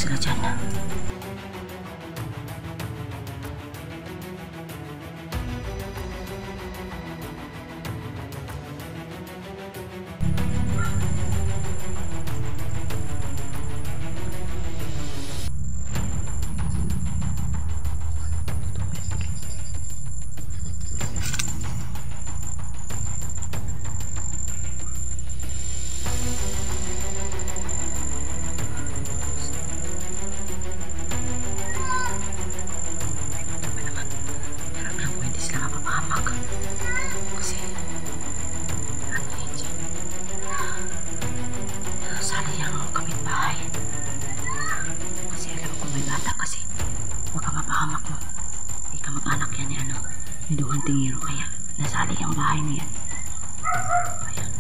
sila dyan. May duwang tingiro kaya nasali ang bahay niya. Ayan.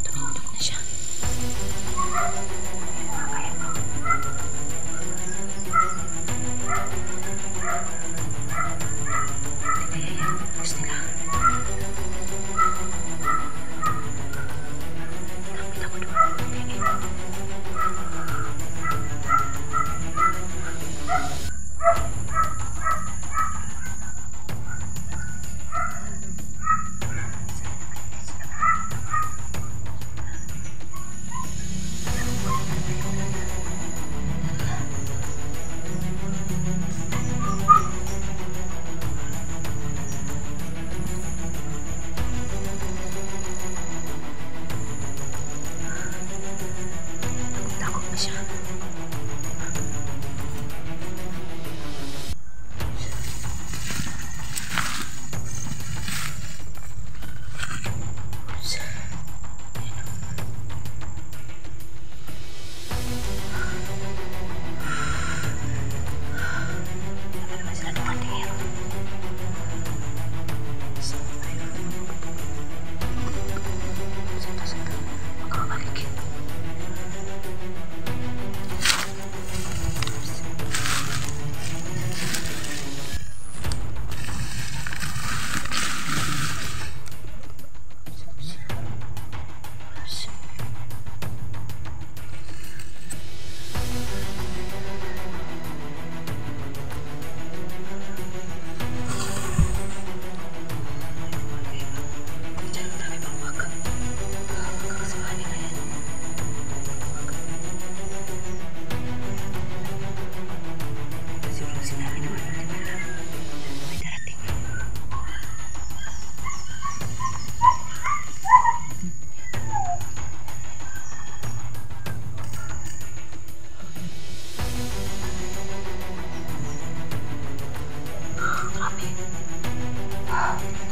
Tumindok na siya. Kaya yan. Gusto nila. Lapit ako doon. Tingin.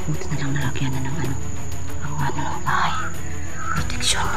Buti na lang nalagyan na ng ang bahay. Protection.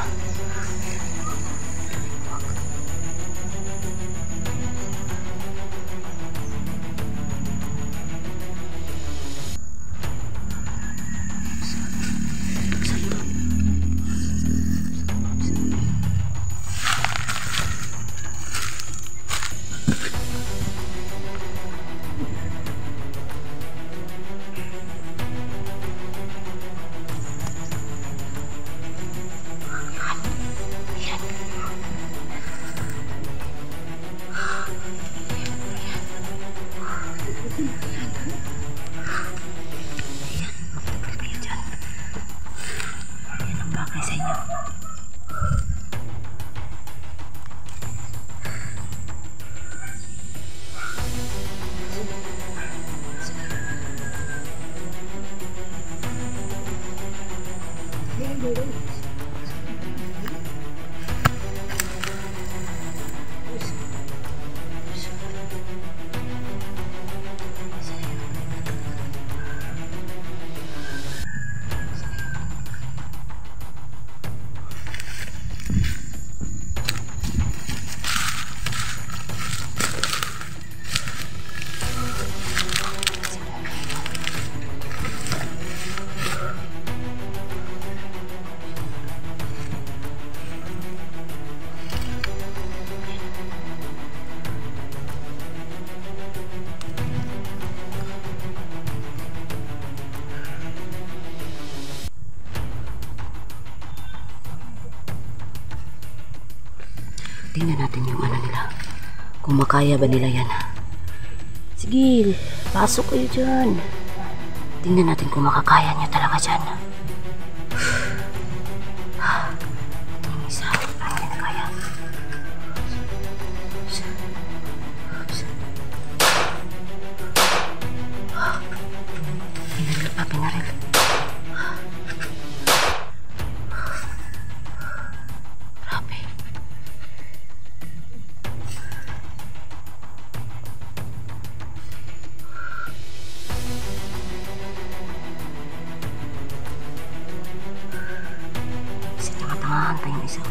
kung makaya ba nila yan. Sige, pasok kayo dyan. Tingnan natin kung makakaya niya talaga dyan. Tingnan isa, parang hindi na kaya. Pinaril pa, pinaril. Grabe. Kasi tanga-tangahan pa yung isa.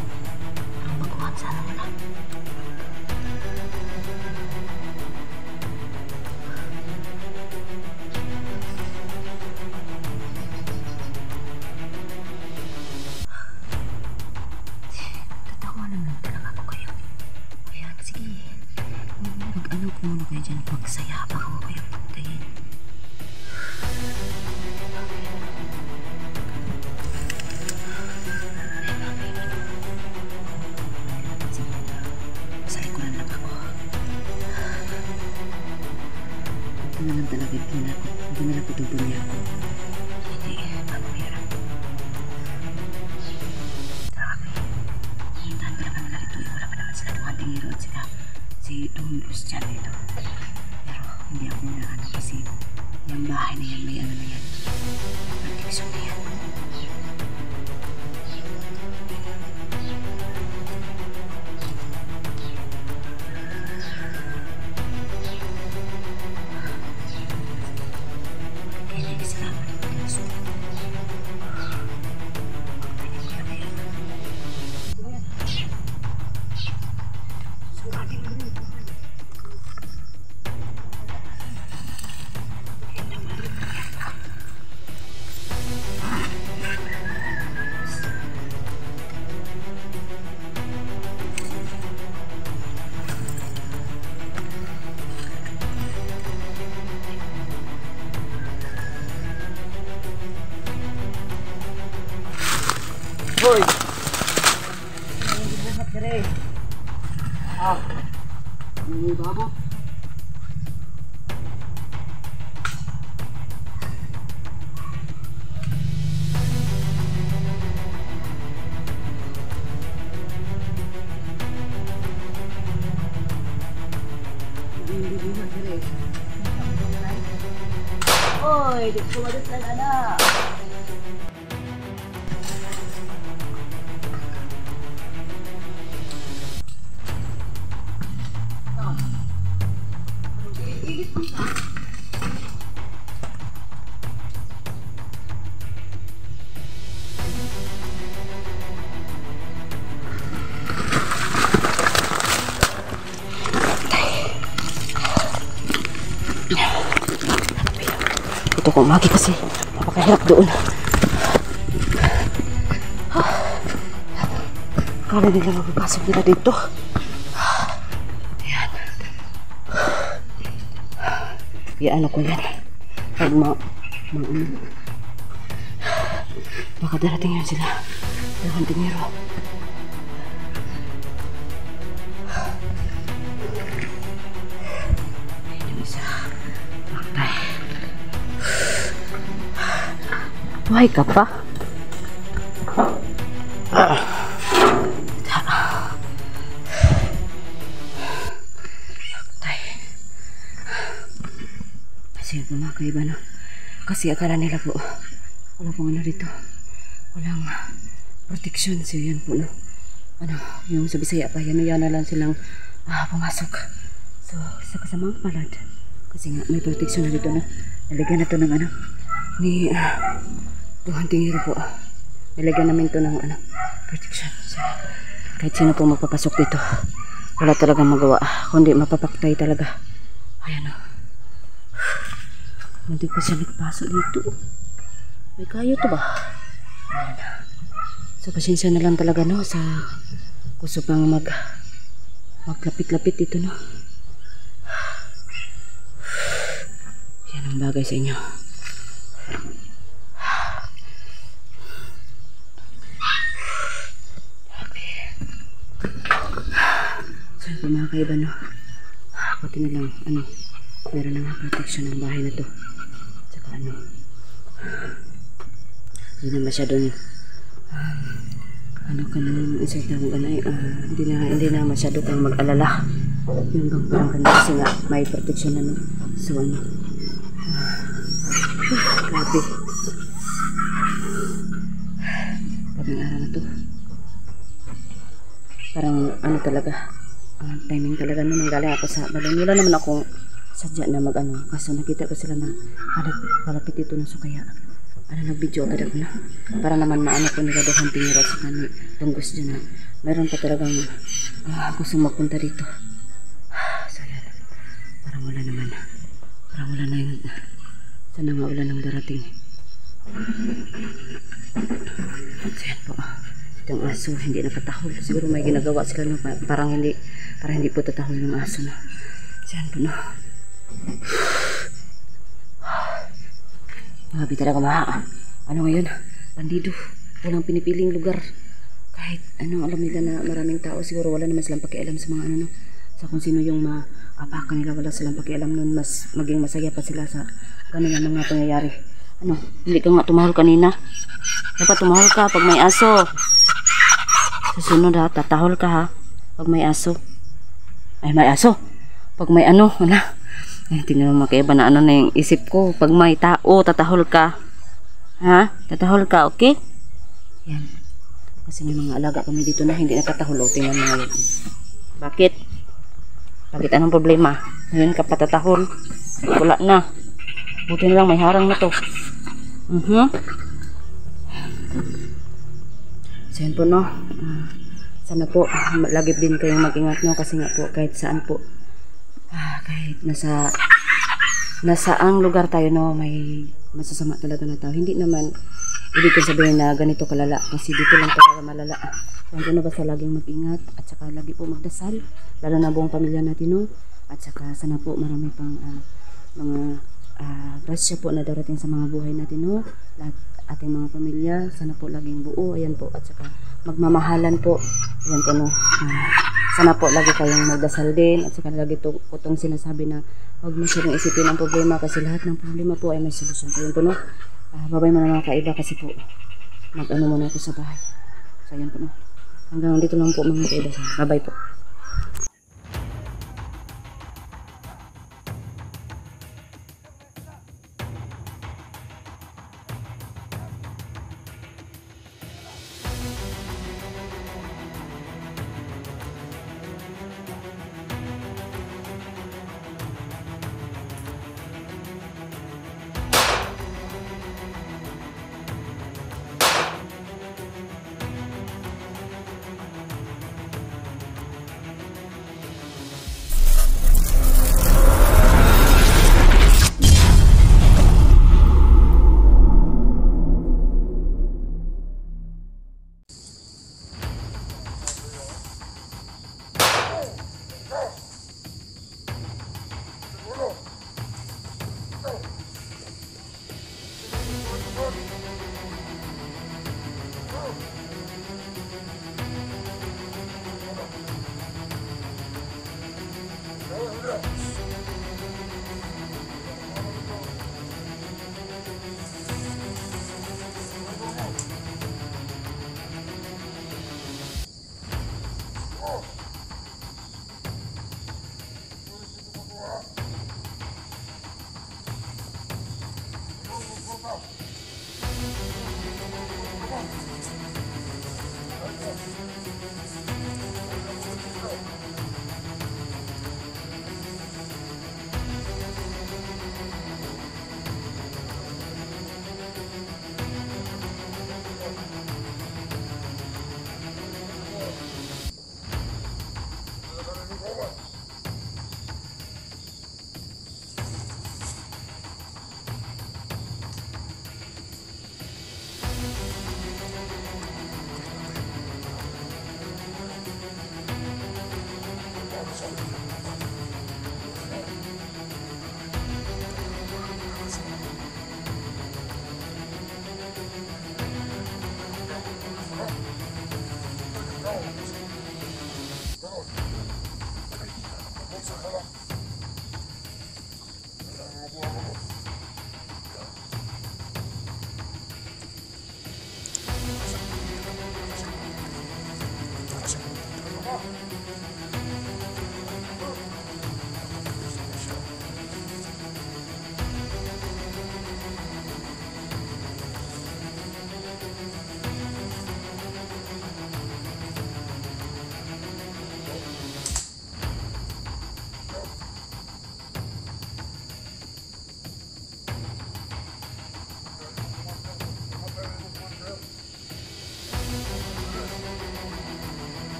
Parang baguhan sana nila. Tatawa naman talaga ako kayo. Ayan, sige. Mag-ano ko muna kayo dyan. Magsaya pa ako kayo pagtayin. Sa likuran lang ako. Ito na lang talaga hindi na lang putubon niya ako. Hindi, mamahirap. Grabe. Hintahan pa naman nila rito. Wala pa naman sila dumating hero at sila si Don Lucian dito. Pero hindi ako na ano kasi yung bahay na yan, may ano na yan. Protection na yan. Hoy! Hindi mo magkere. Hindi babot. Hindi mo magkere. Hoy! Di ko madot lang anak. Ito ko umagi kasi napakahirap doon. Akala nila mapapasok nila dito. Ayan. Iano ko yan. Pag ano. Baka darating yan sila. Dalawang dinero. Yung isa. Patay. Buhay ka pa? Kasi kumakaiba na. Kasi akala nila po wala pong ano dito. Walang protection. So yan po no. Ano, yung sa Bisaya pa, yan na lang silang pumasok. So, sa kasamang palad. Kasi nga may protection na dito no. Nalagyan na to ng ano ni Tuhan Tingiro po. Nilagyan namin to ng ano, protection. So, kahit sino po magpapasok dito, wala talagang magawa. Kundi mapapaktay talaga. Ayan o. Hindi pa siya nagpasok dito. May kayo to ba? Ayan. So, pasensya na lang talaga no sa gusto pang maglapit-lapit dito no. Yan ang bagay sa inyo. So, mga kaiba no, Buti na lang, meron na nga protection ng bahay na to. Tsaka hindi na masyadong, kanang isa tawag hindi na masyado kang mag-alala. Yun bang parang kanina kasi nga may protection na no. So grabe. Kaming araw na to. Parang talaga, timing talaga no, nanggaling ako sa balon. Wala naman akong sadya na kaso nakita ko sila na palapit ito na, so kaya nag-video agad ako na para naman maano ko nila doon tinira sa kani tunggos dyan na meron pa talagang gusto magpunta dito. So yan, parang wala na yung sana nga wala nang darating. So yan po, itong aso hindi nakatahol, siguro may ginagawa sila no, parang hindi po tatahol yung aso na. So yan po no. Grabe talaga ngayon, bandido, walang pinipiling lugar. Kahit alam nila na maraming tao, siguro wala naman silang pakialam sa mga sa kung sino yung maapakan nila, wala silang pakialam nun, mas maging masaya pa sila sa ganyan mga pangyayari. Hindi ka nga tumahol kanina. Dapat tumahol ka pag may aso. Susunod ha, tatahol ka ha pag may aso. Ay, may aso. Pag may tingnan mo makaiba na na yung isip ko. Pag may tao, tatahol ka. Ha? Tatahol ka, okay? Yan. Kasi may mga alaga kami dito na hindi natatahol. Tingnan mo ngayon. Bakit? Bakit anong problema? Ngayon ka patatahol. Wala na. Buti na lang may harang na to. So yan po no. Sana po lagi din kayong mag-ingat no, kasi nga po kahit saan po, kahit nasaang lugar tayo no, may masasama talaga na tao. Hindi naman ibig ko sabihin na ganito kalala, kasi dito lang talaga malala. So ano basta laging mag-ingat at saka lagi po magdasal, lalo na buong pamilya natin no. At saka sana po marami pang mga grasya po na darating sa mga buhay natin no, lahat ating mga pamilya, sana po laging buo, ayan po, at saka magmamahalan po, ayan po no. Sana po lagi kayong magdasal din, at saka lagi po itong sinasabi na huwag masyadong isipin ang problema, kasi lahat ng problema po ay may solusyon. So ayan po no, babay mo na mga kaiba, kasi po muna ako sa bahay. So ayan po no, hanggang dito lang po mga kaiba. Babay po.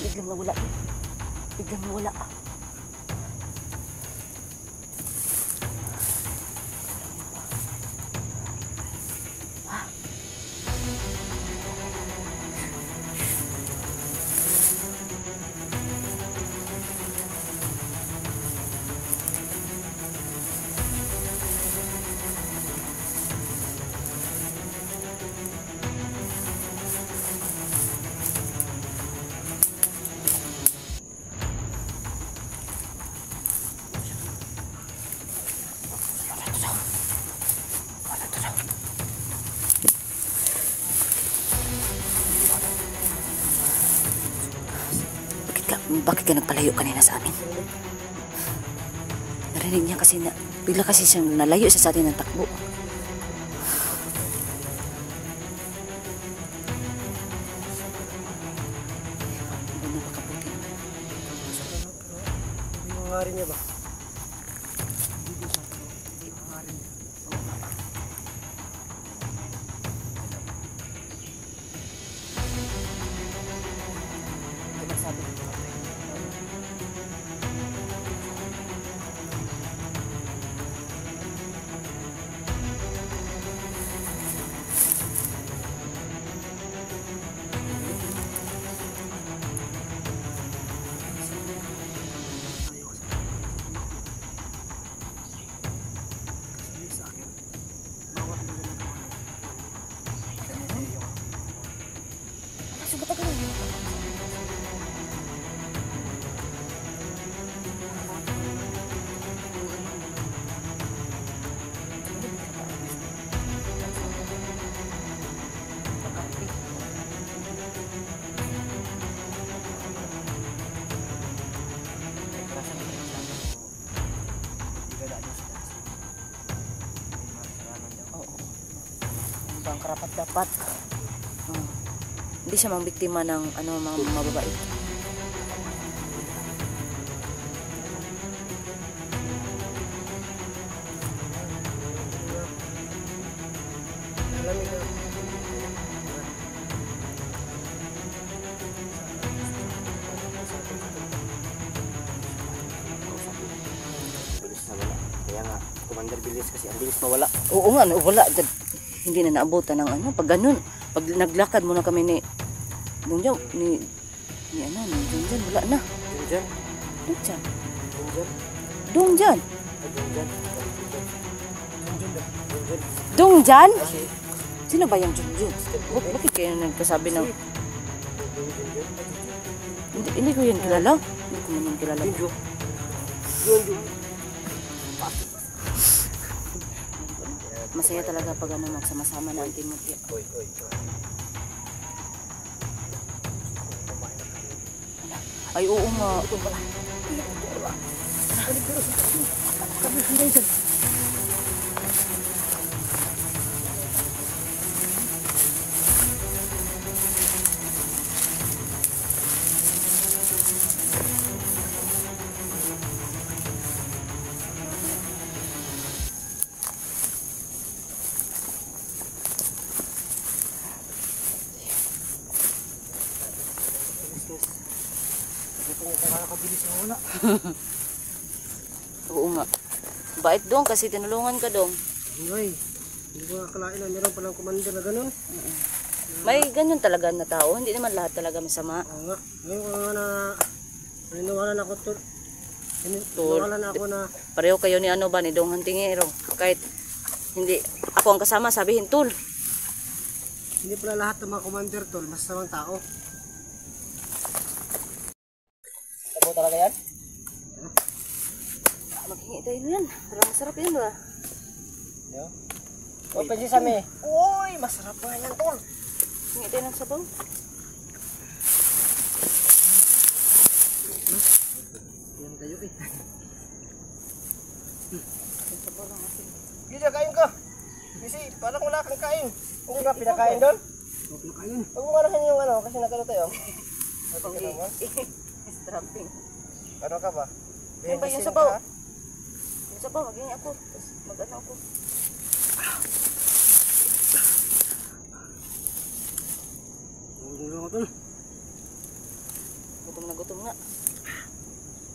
Biglang nawala. Biglang nawala. Bakit ka nagpalayo kanina sa amin? Narinig niya kasi na, bigla kasi siyang nalayo sa atin ng takbo. Hindi na makabuti. Hindi mangarin niya ba? Ang karapat dapat. Hindi siya mang biktima ng mga babae. Alam niyo. Bilis na wala. Kaya nga, Commander bilis kasi ang bilis mawala. Oo nga, wala. Hindi na naabutan ng pag ganun. Pag naglakad muna kami ni Dongjan, ni Dongjan, wala na. Dongjan? Dongjan. Dongjan? Dongjan. Dongjan? Dongjan? Dongjan? Kasi, Sino ba yung Dongjan? Bakit kayo nagkasabi ng... Hindi ko yan kilala. Hindi ko naman kilala. Dongjan. Masaya talaga pag magsama-sama na ang Timothy. Oy. Ay, oo nga. Oo nga. Bait dong kasi tinulungan ka dong. Ay, hindi ko akalain na meron palang commander na gano'n. May ganyan talaga na tao. Hindi naman lahat talaga masama. Oo nga. Ngayon ko nga naniniwalan ako naniniwalan ako na Pareho kayo ni ni Dong Hantingero. Kahit hindi ako ang kasama, sabihin tul. hindi pala lahat ng mga commander tol, masamang tao. Sabo talaga yan? Maghingi tayo yan. Parang masarap yan ba? Yeah. O, pwede sa me. Uy, masarap pa yan tol. Hingi tayo ng sabaw. Yan tayo eh. Sabaw lang asin. Gila, kain ka. Kasi parang wala kang kain. Kung nga pinakain doon? Huwag pinakain. Huwag mo marahin yung kasi nagkano tayo. Strapping. Ano ka ba? Ano ba yung sabaw? Yung sabaw, maghingi ako. Tapos mag-ano ako. Huwag mo lang ako tol. gutom nga.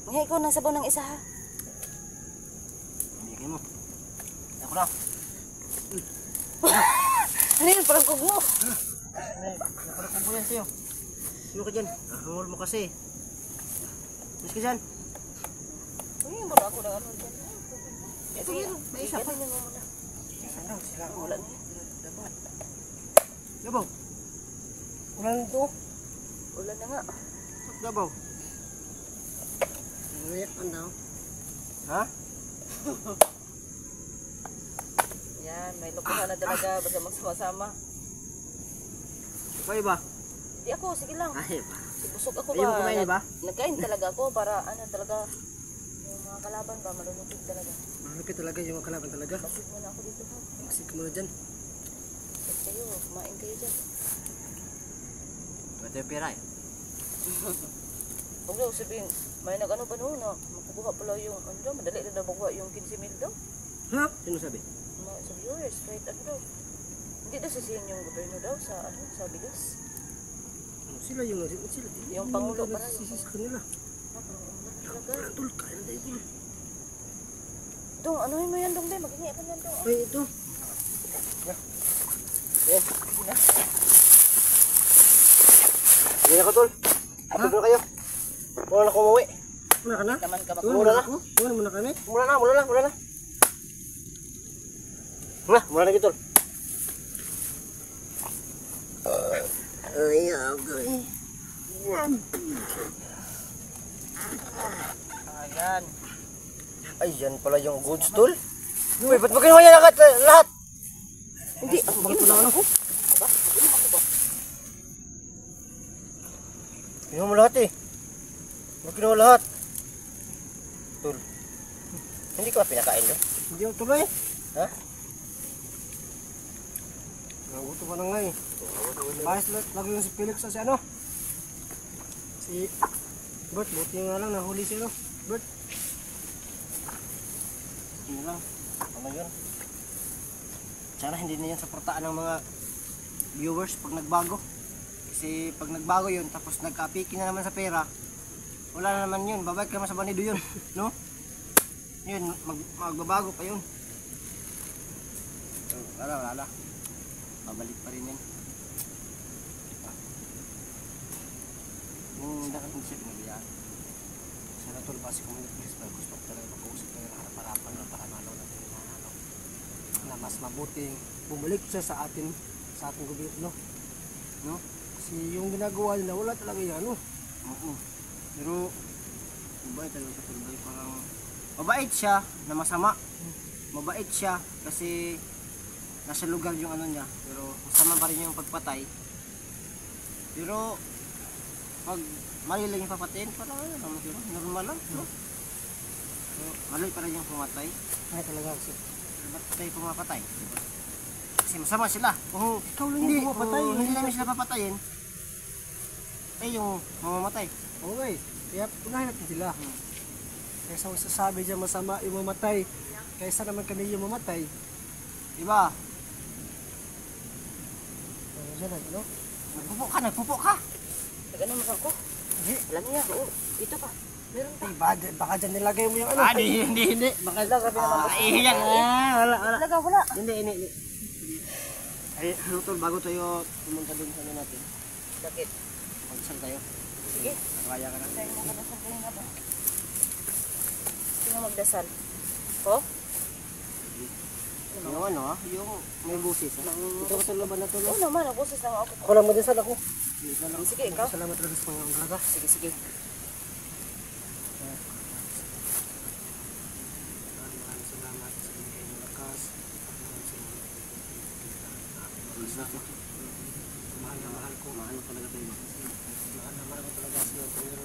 Ngayon ikaw nang sabaw ng isa ha. Bigay mo. Ako na. Ano yun? Parang kubo. Nakalakong po yan sa'yo. Sino ka dyan? Hangol mo kasi. Mas ka dyan. Uy, muna ako ng ano dyan. Sige, may isa pa. Ganyan mo muna. Isa lang, sila ako. Wala na yan. Dabaw. Ulan ito. Ulan na nga. Dabaw. Ulit ang daw. Ha? Yan, may lukuhan na talaga. Basta magsama-sama. Ikaw iba? Di ako, sige lang. Ay ba? Busog ako Ayaw ba? kumain ba? Nagkain talaga ako para ano talaga. Yung mga kalaban ba, malulupit talaga. Malupit talaga yung kalaban talaga. Basig muna ako dito ha. Masik mo na dyan. At kayo, kumain kayo dyan. Ito yung pera eh. Huwag daw sabihin, may nag-ano ba noon na makukuha pala yung, ano daw, madali na daw makuha yung 15,000 daw. Ha? Sino sabi? Sa viewers, kahit ano daw. Hindi daw sisihin yung gobyerno daw sa, ano, sa bigas. Sila yung sila. Yung Pangulo para sisi sa kanila. Talaga. Tul, kain tayo tul. Dong, anuhin mo yan dong, be. Mag-ingi ka yan dong. Ay, ito. Yan. Hindi na ko tul. Atog na kayo. Muna na kumuwi. Muna ka na? Naman ka Muna na. Muna kami. Muna na. Muna na. Muna na gitu. Ay, agay. Ayan. Ay, yan pala yung goods tool. Uy, ba't mo kinuha yan lahat? Hindi, Bakit mo lang ako? Kinuha mo lahat eh. Bakit kinuha lahat? Tul. Hindi ko pa pinakain doon. Hindi ako tuloy. Ha? Naguto pa na nga eh. Bahas lagi yung si Felix sa si ano? Si Bert, buti nga lang nahuli siya no? Bert. Hindi lang. Ano yun? Sana hindi na yan saportaan ng mga viewers pag nagbago. Kasi pag nagbago yun, tapos nagka-piki na naman sa pera, wala na naman yun. Babalik ka naman sa banido yun. No? Yun, magbabago pa yun. So, wala. Babalik pa rin yan. Yung nakaisip mo yan. Sana tol basi kung gusto ko talaga mag-uusap tayo harap-harapan na para malaw natin na mas mabuting bumalik siya sa ating gobyerno. No? Kasi yung ginagawa nila wala talaga yan. No? Oo. Pero mabait talaga siya tulbay. Parang mabait siya na masama. Mabait siya kasi nasa lugar yung ano niya. Pero masama pa rin yung pagpatay. Pero pag mali lang yung papatayin, parang ano naman yun, normal lang, no? So, mali pa rin yung pumatay. Ay talaga kasi, ba't tayo pumapatay? Kasi masama sila. Kung ikaw lang yung pumapatay, hindi namin sila papatayin, tayo yung mamamatay. Okay, kaya punahin natin sila. Kaysa masasabi dyan masama yung mamatay, kaysa naman kami yung mamatay. Diba? Ano? Nagpupo ka! Nag-ano mo ako? Alam niya, oo, dito pa. Meron pa. Ay, baka dyan nilagay mo yung ano. Hindi. Baka Sabi naman ihiyan. Wala. Talaga, wala. Hindi. Ay, tol, bago tayo pumunta dun sa ano natin. Bakit? Mag-isang tayo. Sige. Nakaya ka na. Tayo magdasal kayo nga ba? Sino magdasal? Ko? Yung ano yung may busis. Ito ko tulo ba na tulo? Oo naman, nagbusis lang ako. Ako lang magdasal ako. Sige, ikaw. Salamat talaga sa mga anglaga. Sige. Salamat sa bigay ng lakas. Mahal ko. Mahal talaga tayo. Mahal ko talaga siya. Pero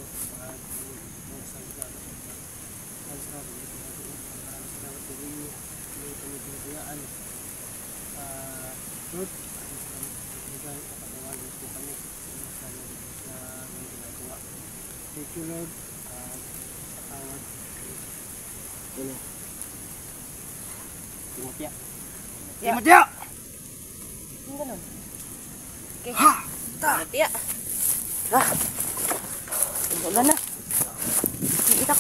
salamat sa inyo. May kami pinagayaan. Lord, bigay at patawarin po kami sa mga ginagawa. Thank you, Lord. Patawad. Ano? Timotya. Yung ganun. Okay. Ha! Timotya. Ha! Wala na. Itak.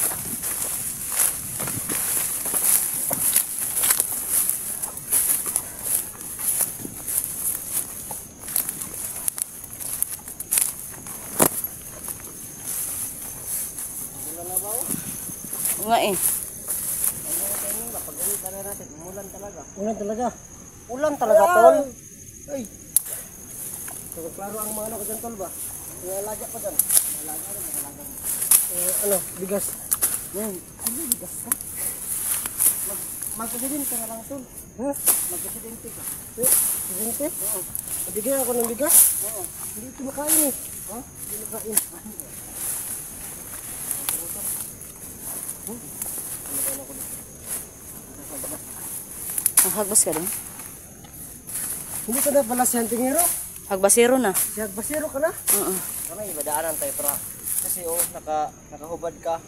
Oo nga eh. Ulan talaga. Ulan talaga, tol. Ay. So, klaro ang mga ano ko dyan, tol ba? Nalaga pa dyan. Ano, bigas. Yan. Ano, bigas ka? Magpresidente ka na lang, tol. Ha? Magpresidente ka. Presidente? Oo. Nabigyan ako ng bigas? Oo. Hindi ito makain eh. Ha? Hindi makain. Hagbas ka doon? Hindi ka na pala si Antingero? Hagbasero na. Si Hagbasero ka na? Oo. Kamay, madaanan tayo para. Kasi nakahubad ka.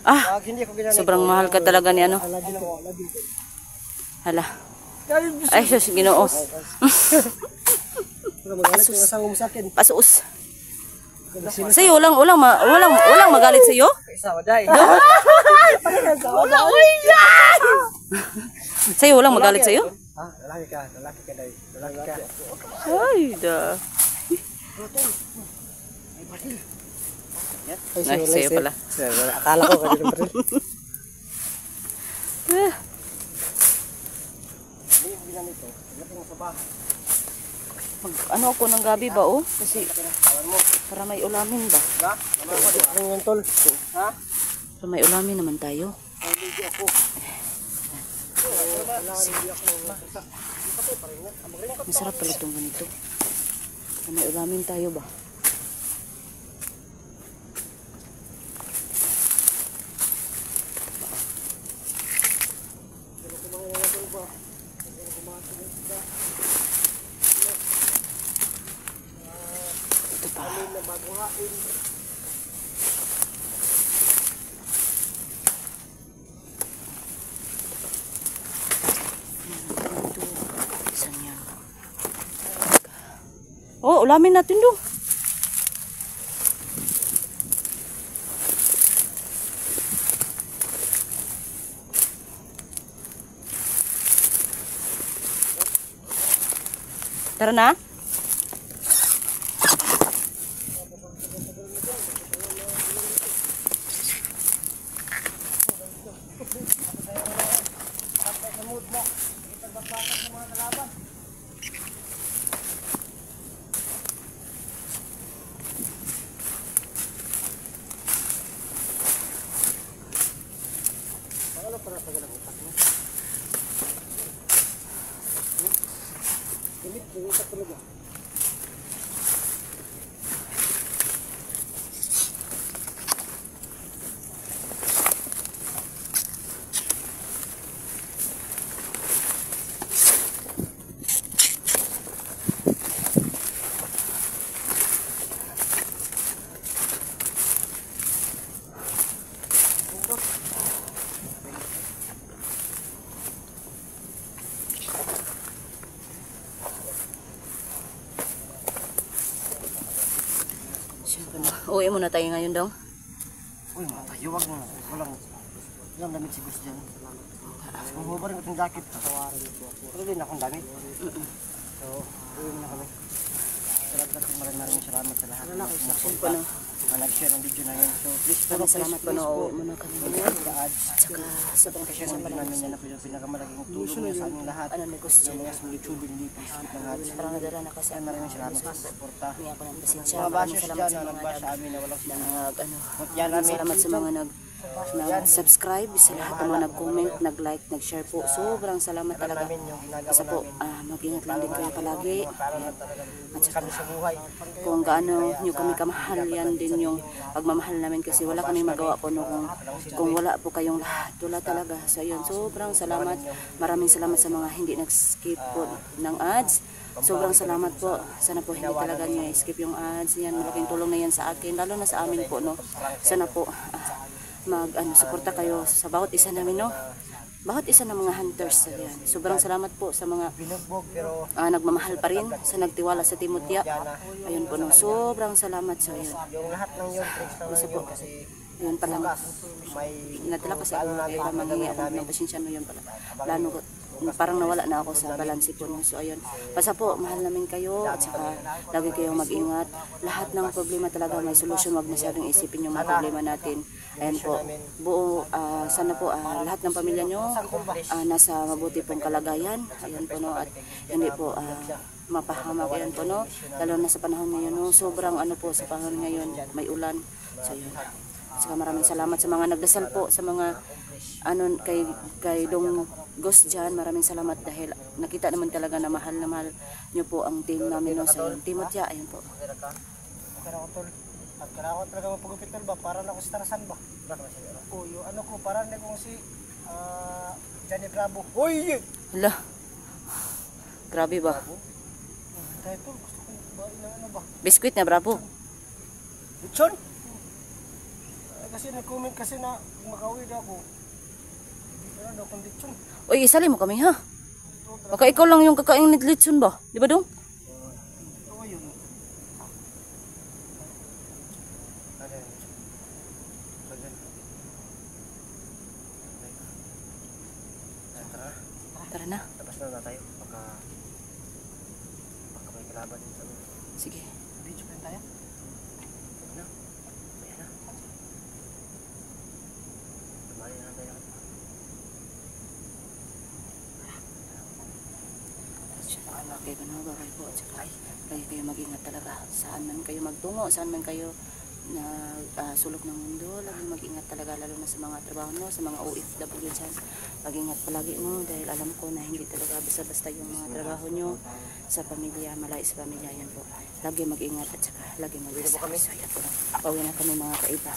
Ah, Pag hindi ko ginanito. sobrang mahal ka talaga ni ano. Hala. Ay, sus, Ginoo. Magalit yung asawa mo sa akin. Pasuos. Sa'yo, walang magalit sa'yo? Isa, waday. Sa'yo, walang magalit sa'yo? Ha? Lalaki ka day. Lalaki ka. Ay, da. Ay, sa'yo pala. Akala ko kanina pa rin. Hindi yung ginanito. Laki mo sa bahay. Ano ako ng gabi ba, oh? Kasi para may ulamin ba? Ha? Ano yung tol? Ha? Para may ulamin naman tayo. Hindi ako. Masarap pala itong ganito. Para may ulamin tayo ba? Ito pa. Isang yan. Oh, ulamin natin doon. Tara na. Uwi muna tayo ngayon daw. Uy, mga tayo, wag mo. Walang damit si Gus dyan. Kung hubar rin itong jacket, pero din akong damit. So, uwi muna kami. Maraming salamat sa lahat. Nag-share ng video namin. So, please follow, Salamat po na uwi muna kami ngayon. At saka sobrang kasi sa namin yan na pinakamalaking tulong niya sa aming lahat. Ano negosyo Sa mga YouTube, hindi po skip ng ads. Parang nadala na kasi Maraming salamat sa suporta. Hindi ako ng pasensya. Mga Maraming bashers salamat dyan sa na mga nag-bash sa amin na walang salamat sa mga nag-subscribe, sa lahat ng mga nag-comment, nag-like, nag-share po. Sobrang salamat talaga. Kasi po, mag-ingat lang din kayo palagi. At saka, kung gaano nyo kami kamahal, yan din yung pagmamahal namin kasi wala kami magawa po no, kung wala po kayong lahat. Wala talaga. So yun, sobrang salamat. Maraming salamat sa mga hindi nag-skip po ng ads. Sobrang salamat po. Sana po hindi talaga nyo skip yung ads. Yan, malaking tulong na yan sa akin. Lalo na sa amin po, no. Sana po, suporta kayo sa bawat isa namin, no. bawat isa ng mga hunters. Ayan. Sobrang salamat po sa mga Binugbog pero nagmamahal pa rin, sa nagtiwala sa Timotya. Ayun po, no, sobrang salamat sa ayun. yung lahat ng yun, tricks lang Gusto yun po. kasi Ayun pala, may natala kasi ako para mangingi ako ng pasensya no, yun pala. Plano ko, parang nawala na ako sa balanse po. No? So ayun, basta po, mahal namin kayo at saka lagi kayong mag-ingat. Lahat ng problema talaga may solusyon, wag masyadong isipin yung mga problema natin. Ayan po, buo, sana po lahat ng pamilya nyo nasa mabuti pong kalagayan. Ayan po no, at hindi po mapahamak yan po no, lalo na sa panahon ngayon no, sobrang ano po sa panahon ngayon, may ulan. So yun. Saka maraming salamat sa mga nagdasal po, sa mga ano kay Dong Ghost dyan. Maraming salamat dahil nakita naman talaga na mahal nyo po ang team namin no, sa yung Timotya. Ayun po. pero tol, at kailangan talaga magpagupit tol ba, para na ako sa Tarasan ba? O yung ano ko, para na kung si Johnny Bravo. Uy! Hala, grabe ba? Dahil tol, gusto ko ba, ano ba? Biskuit na bravo. Lechon? Kasi nag-comment kasi na makauwi na ako. Ano daw kung lechon? Uy, isali mo kami ha. Baka ikaw lang yung kakain ni Litsun ba? Di ba Dong? Oo yun. Tara na. Tapos na tayo. Baka may kalaban din sa mga. Sige. Video pa tayo? Ano? Ayan na. Tumali na tayo. Okay, babay po. At saka lagi kayo mag-ingat talaga. Saan man kayo magtungo, saan man kayo na sulok ng mundo, lagi mag-ingat talaga, lalo na sa mga trabaho no, sa mga OFW dyan. Mag-ingat palagi no, dahil alam ko na hindi talaga basta-basta yung mga trabaho nyo sa pamilya, malayo sa pamilya. Yan po. Lagi mag-ingat at saka lagi mag-ingat. So, yan po. Pauwi na kami mga kaiba.